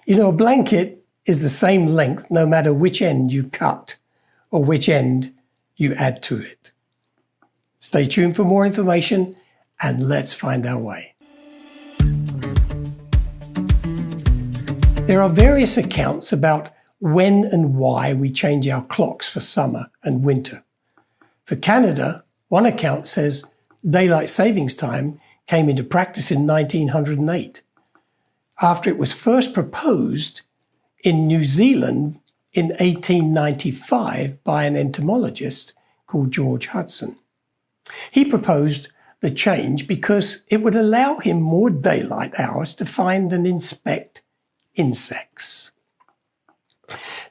You know, a blanket is the same length no matter which end you cut or which end you add to it. Stay tuned for more information and let's find our way. There are various accounts about when and why we change our clocks for summer and winter. For Canada, one account says daylight savings time came into practice in 1908, after it was first proposed in New Zealand in 1895 by an entomologist called George Hudson. He proposed the change because it would allow him more daylight hours to find and inspect insects.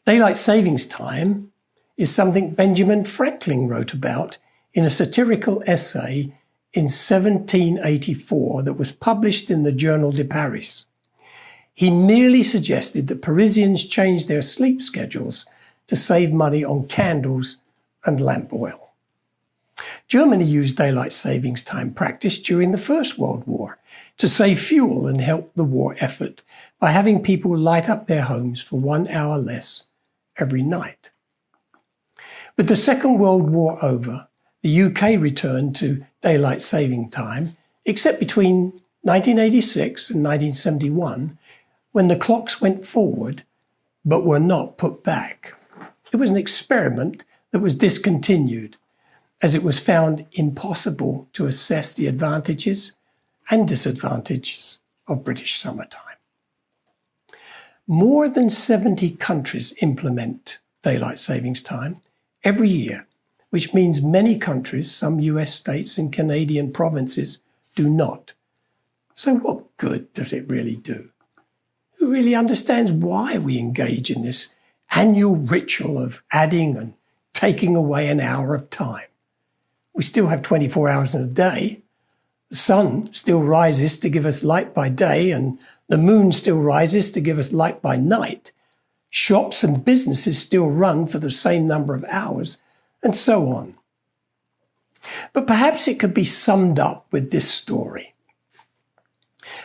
Daylight savings time is something Benjamin Franklin wrote about in a satirical essay in 1784 that was published in the Journal de Paris. He merely suggested that Parisians change their sleep schedules to save money on candles and lamp oil. Germany used daylight savings time practice during the First World War to save fuel and help the war effort by having people light up their homes for 1 hour less every night. With the Second World War over, the UK returned to daylight saving time, except between 1986 and 1971, when the clocks went forward but were not put back. It was an experiment that was discontinued, as it was found impossible to assess the advantages and disadvantages of British summertime. More than 70 countries implement daylight savings time every year, which means many countries, some US states and Canadian provinces, do not. So what good does it really do? Who really understands why we engage in this annual ritual of adding and taking away an hour of time? We still have 24 hours in a day. The sun still rises to give us light by day, and the moon still rises to give us light by night. Shops and businesses still run for the same number of hours, and so on. But perhaps it could be summed up with this story.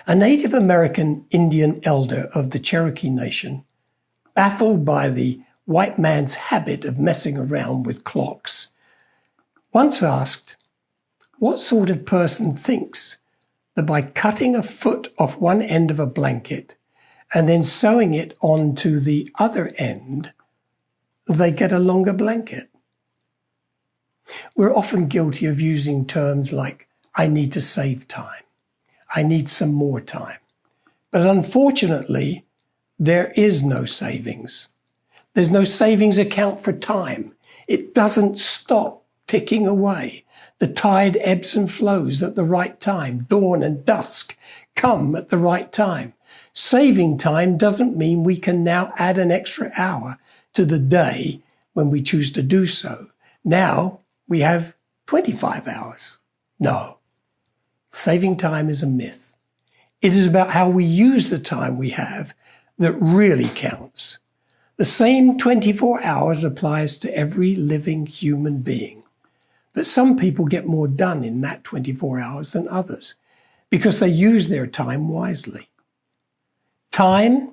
A Native American Indian elder of the Cherokee Nation, baffled by the white man's habit of messing around with clocks, once asked, what sort of person thinks that by cutting a foot off one end of a blanket and then sewing it onto the other end, they get a longer blanket? We're often guilty of using terms like, I need to save time. I need some more time. But unfortunately, there is no savings. There's no savings account for time. It doesn't stop ticking away. The tide ebbs and flows at the right time. Dawn and dusk come at the right time. Saving time doesn't mean we can now add an extra hour to the day when we choose to do so. Now we have 25 hours. No. Saving time is a myth. It is about how we use the time we have that really counts. The same 24 hours applies to every living human being. But some people get more done in that 24 hours than others because they use their time wisely. Time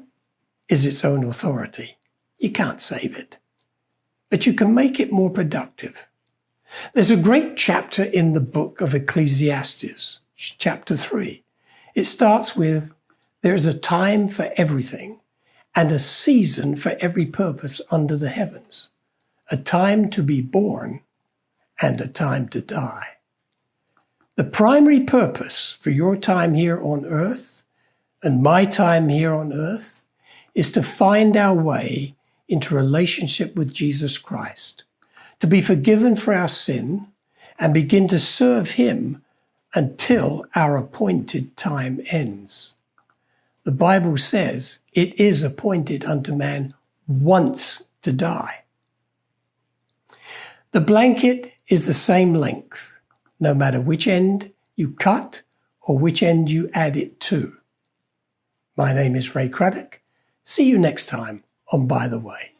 is its own authority. You can't save it, but you can make it more productive. There's a great chapter in the book of Ecclesiastes, chapter 3. It starts with, there is a time for everything and a season for every purpose under the heavens, a time to be born and a time to die. The primary purpose for your time here on earth and my time here on earth is to find our way into relationship with Jesus Christ, to be forgiven for our sin and begin to serve him until our appointed time ends. The Bible says it is appointed unto man once to die. The blanket is the same length, no matter which end you cut or which end you add it to. My name is Ray Craddock. See you next time on By the Way.